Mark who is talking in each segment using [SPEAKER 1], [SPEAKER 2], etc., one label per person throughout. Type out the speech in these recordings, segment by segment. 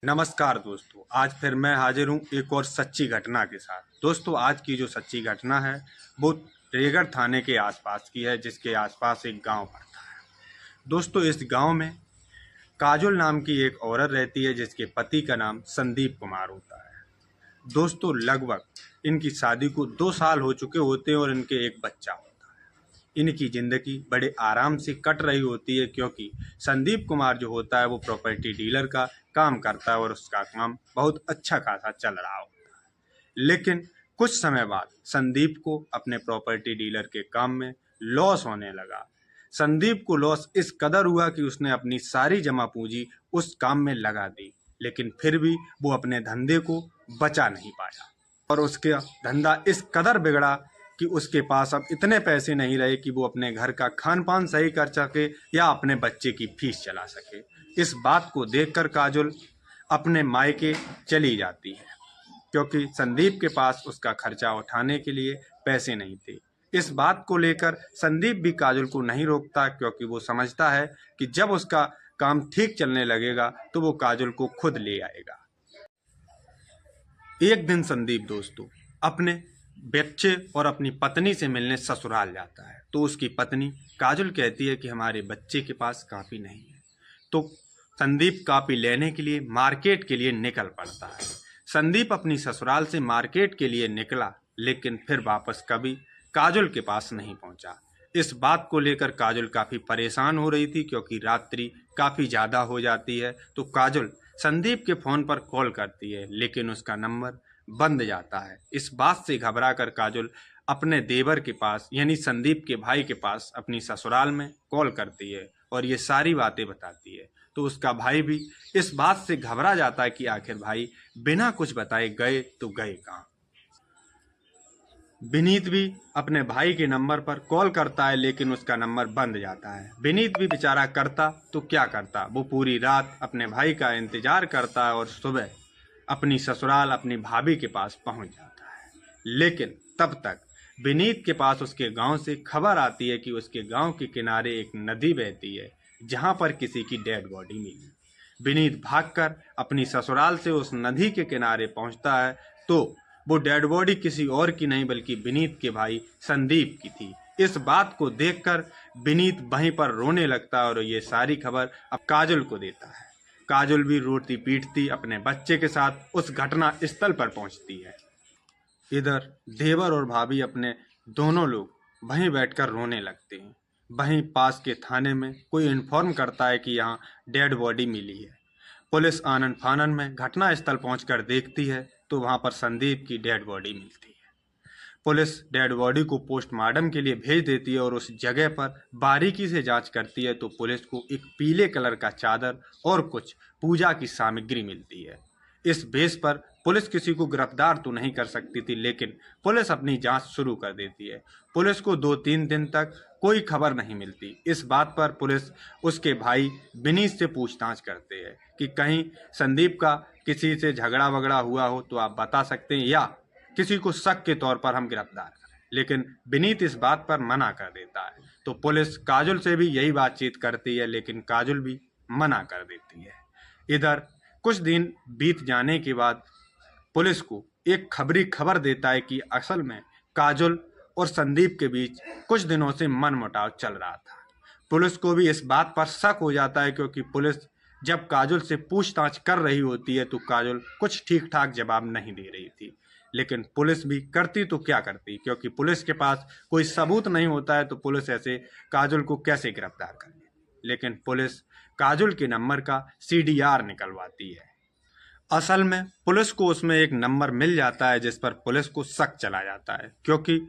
[SPEAKER 1] नमस्कार दोस्तों, आज फिर मैं हाजिर हूँ एक और सच्ची घटना के साथ। दोस्तों, आज की जो सच्ची घटना है वो रेगड़ थाने के आसपास की है, जिसके आसपास एक गांव पड़ता है। दोस्तों, इस गांव में काजोल नाम की एक औरत रहती है, जिसके पति का नाम संदीप कुमार होता है। दोस्तों, लगभग इनकी शादी को 2 साल हो चुके होते हैं और इनके एक बच्चा होता है। इनकी ज़िंदगी बड़े आराम से कट रही होती है, क्योंकि संदीप कुमार जो होता है वो प्रॉपर्टी डीलर का काम करता है और उसका काम बहुत अच्छा खासा चल रहा होता है। लेकिन कुछ समय बाद संदीप को अपने प्रॉपर्टी डीलर के काम में लॉस होने लगा। संदीप को लॉस इस कदर हुआ कि उसने अपनी सारी जमा पूंजी उस काम में लगा दी, लेकिन फिर भी वो अपने धंधे को बचा नहीं पाया और उसका धंधा इस कदर बिगड़ा कि उसके पास अब इतने पैसे नहीं रहे कि वो अपने घर का खान पान सही कर सके या अपने बच्चे की फीस चला सके। इस बात को देखकर काजोल अपने मायके चली जाती है, क्योंकि संदीप के पास उसका खर्चा उठाने के लिए पैसे नहीं थे। इस बात को लेकर संदीप भी काजोल को नहीं रोकता, क्योंकि वो समझता है कि जब उसका काम ठीक चलने लगेगा तो वो काजोल को खुद ले आएगा। एक दिन संदीप दोस्तों अपने बच्चे और अपनी पत्नी से मिलने ससुराल जाता है, तो उसकी पत्नी काजोल कहती है कि हमारे बच्चे के पास काफ़ी नहीं है। तो संदीप काफ़ी लेने के लिए मार्केट के लिए निकल पड़ता है। संदीप अपनी ससुराल से मार्केट के लिए निकला, लेकिन फिर वापस कभी काजोल के पास नहीं पहुंचा। इस बात को लेकर काजोल काफ़ी परेशान हो रही थी, क्योंकि रात्रि काफ़ी ज़्यादा हो जाती है। तो काजोल संदीप के फ़ोन पर कॉल करती है, लेकिन उसका नंबर बंद जाता है। इस बात से घबरा कर काजोल अपने देवर के पास यानी संदीप के भाई के पास अपनी ससुराल में कॉल करती है और ये सारी बातें बताती है। तो उसका भाई भी इस बात से घबरा जाता है कि आखिर भाई बिना कुछ बताए गए तो गए कहाँ। विनीत भी अपने भाई के नंबर पर कॉल करता है, लेकिन उसका नंबर बंद जाता है। विनीत भी बेचारा करता तो क्या करता, वो पूरी रात अपने भाई का इंतजार करता है और सुबह अपनी ससुराल अपनी भाभी के पास पहुंच जाता है। लेकिन तब तक विनीत के पास उसके गांव से खबर आती है कि उसके गांव के किनारे एक नदी बहती है, जहां पर किसी की डेड बॉडी मिली। विनीत भागकर अपनी ससुराल से उस नदी के किनारे पहुंचता है, तो वो डेड बॉडी किसी और की नहीं बल्कि विनीत के भाई संदीप की थी। इस बात को देखकर विनीत वहीं पर रोने लगता है और ये सारी खबर अब काजोल को देता है। काजोल भी रोती पीटती अपने बच्चे के साथ उस घटना स्थल पर पहुंचती है। इधर देवर और भाभी अपने दोनों लोग वहीं बैठकर रोने लगते हैं। वहीं पास के थाने में कोई इन्फॉर्म करता है कि यहाँ डेड बॉडी मिली है। पुलिस आनन फानन में घटना स्थल पहुंचकर देखती है, तो वहां पर संदीप की डेड बॉडी मिलती है। पुलिस डेड बॉडी को पोस्टमार्टम के लिए भेज देती है और उस जगह पर बारीकी से जांच करती है, तो पुलिस को एक पीले कलर का चादर और कुछ पूजा की सामग्री मिलती है। इस बेस पर पुलिस किसी को गिरफ्तार तो नहीं कर सकती थी, लेकिन पुलिस अपनी जांच शुरू कर देती है। पुलिस को 2-3 दिन तक कोई खबर नहीं मिलती। इस बात पर पुलिस उसके भाई विनीत से पूछताछ करते हैं कि कहीं संदीप का किसी से झगड़ा वगड़ा हुआ हो तो आप बता सकते हैं, या किसी को शक के तौर पर हम गिरफ्तार करें। लेकिन विनीत इस बात पर मना कर देता है। तो पुलिस काजोल से भी यही बातचीत करती है, लेकिन काजोल भी मना कर देती है। इधर कुछ दिन बीत जाने के बाद पुलिस को एक खबरी खबर देता है कि असल में काजोल और संदीप के बीच कुछ दिनों से मनमुटाव चल रहा था। पुलिस को भी इस बात पर शक हो जाता है, क्योंकि पुलिस जब काजोल से पूछताछ कर रही होती है तो काजोल कुछ ठीक ठाक जवाब नहीं दे रही थी। लेकिन पुलिस भी करती तो क्या करती, क्योंकि पुलिस के पास कोई सबूत नहीं होता है, तो पुलिस ऐसे काजोल को कैसे गिरफ्तार करे। लेकिन पुलिस काजोल के नंबर का सीडीआर निकलवाती है। असल में पुलिस को उसमें एक नंबर मिल जाता है जिस पर पुलिस को शक चला जाता है, क्योंकि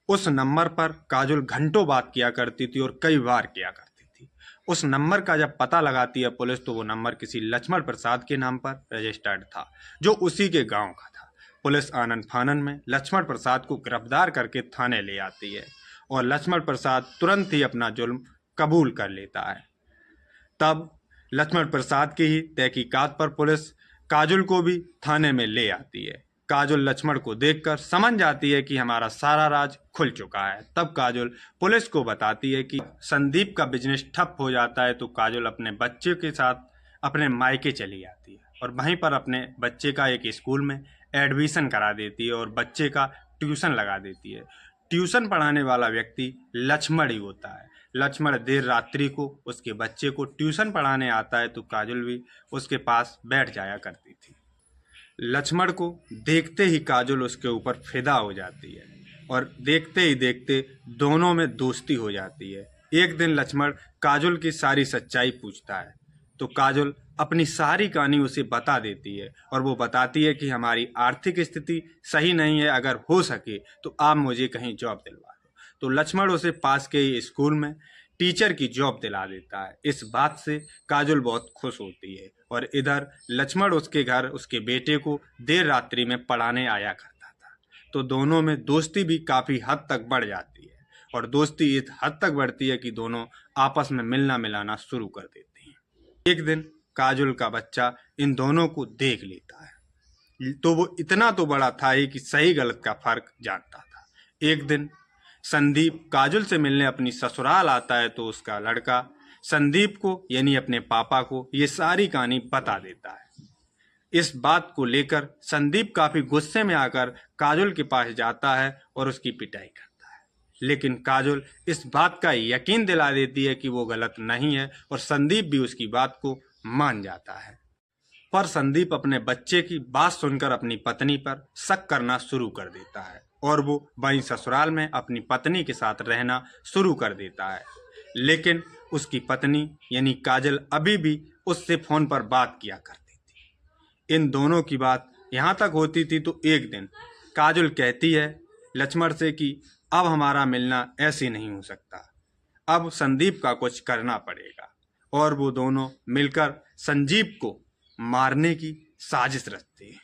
[SPEAKER 1] उस नंबर पर काजोल घंटों बात किया करती थी और कई बार किया करती थी। उस नंबर का जब पता लगाती है पुलिस, तो वो नंबर किसी लक्ष्मण प्रसाद के नाम पर रजिस्टर्ड था, जो उसी के गांव का था। पुलिस आनन फानन में लक्ष्मण प्रसाद को गिरफ्तार करके थाने ले आती है और लक्ष्मण प्रसाद तुरंत ही अपना जुल्म कबूल कर लेता है। तब लक्ष्मण प्रसाद की ही तहकीकात पर पुलिस काजोल को भी थाने में ले आती है। काजोल लक्ष्मण को देखकर समझ जाती है कि हमारा सारा राज खुल चुका है। तब काजोल पुलिस को बताती है कि संदीप का बिजनेस ठप हो जाता है, तो काजोल अपने बच्चे के साथ अपने मायके चली आती है और वहीं पर अपने बच्चे का एक स्कूल में एडमिशन करा देती है और बच्चे का ट्यूशन लगा देती है। ट्यूशन पढ़ाने वाला व्यक्ति लक्ष्मण ही होता है। लक्ष्मण देर रात्रि को उसके बच्चे को ट्यूशन पढ़ाने आता है तो काजल भी उसके पास बैठ जाया करती थी। लक्ष्मण को देखते ही काजल उसके ऊपर फिदा हो जाती है और देखते ही देखते दोनों में दोस्ती हो जाती है। एक दिन लक्ष्मण काजल की सारी सच्चाई पूछता है तो काजल अपनी सारी कहानी उसे बता देती है और वो बताती है कि हमारी आर्थिक स्थिति सही नहीं है, अगर हो सके तो आप मुझे कहीं जॉब दिलवा दो। तो लक्ष्मण उसे पास के ही स्कूल में टीचर की जॉब दिला देता है। इस बात से काजल बहुत खुश होती है और इधर लक्ष्मण उसके घर उसके बेटे को देर रात्रि में पढ़ाने आया करता था। तो दोनों में दोस्ती भी काफ़ी हद तक बढ़ जाती है और दोस्ती इस हद तक बढ़ती है कि दोनों आपस में मिलना मिलाना शुरू कर देते हैं। एक दिन काजल का बच्चा इन दोनों को देख लेता है तो वो इतना तो बड़ा था ही कि सही गलत का फर्क जानता था। एक दिन संदीप काजल से मिलने अपनी ससुराल आता है तो उसका लड़का संदीप को यानी अपने पापा को ये सारी कहानी बता देता है। इस बात को लेकर संदीप काफी गुस्से में आकर काजल के पास जाता है और उसकी पिटाई करता है, लेकिन काजल इस बात का यकीन दिला देती है कि वो गलत नहीं है और संदीप भी उसकी बात को मान जाता है। पर संदीप अपने बच्चे की बात सुनकर अपनी पत्नी पर शक करना शुरू कर देता है और वो वहीं ससुराल में अपनी पत्नी के साथ रहना शुरू कर देता है। लेकिन उसकी पत्नी यानी काजल अभी भी उससे फोन पर बात किया करती थी। इन दोनों की बात यहाँ तक होती थी तो एक दिन काजल कहती है लक्ष्मण से कि अब हमारा मिलना ऐसे नहीं हो सकता, अब संदीप का कुछ करना पड़ेगा। और वो दोनों मिलकर संजीव को मारने की साजिश रचते हैं।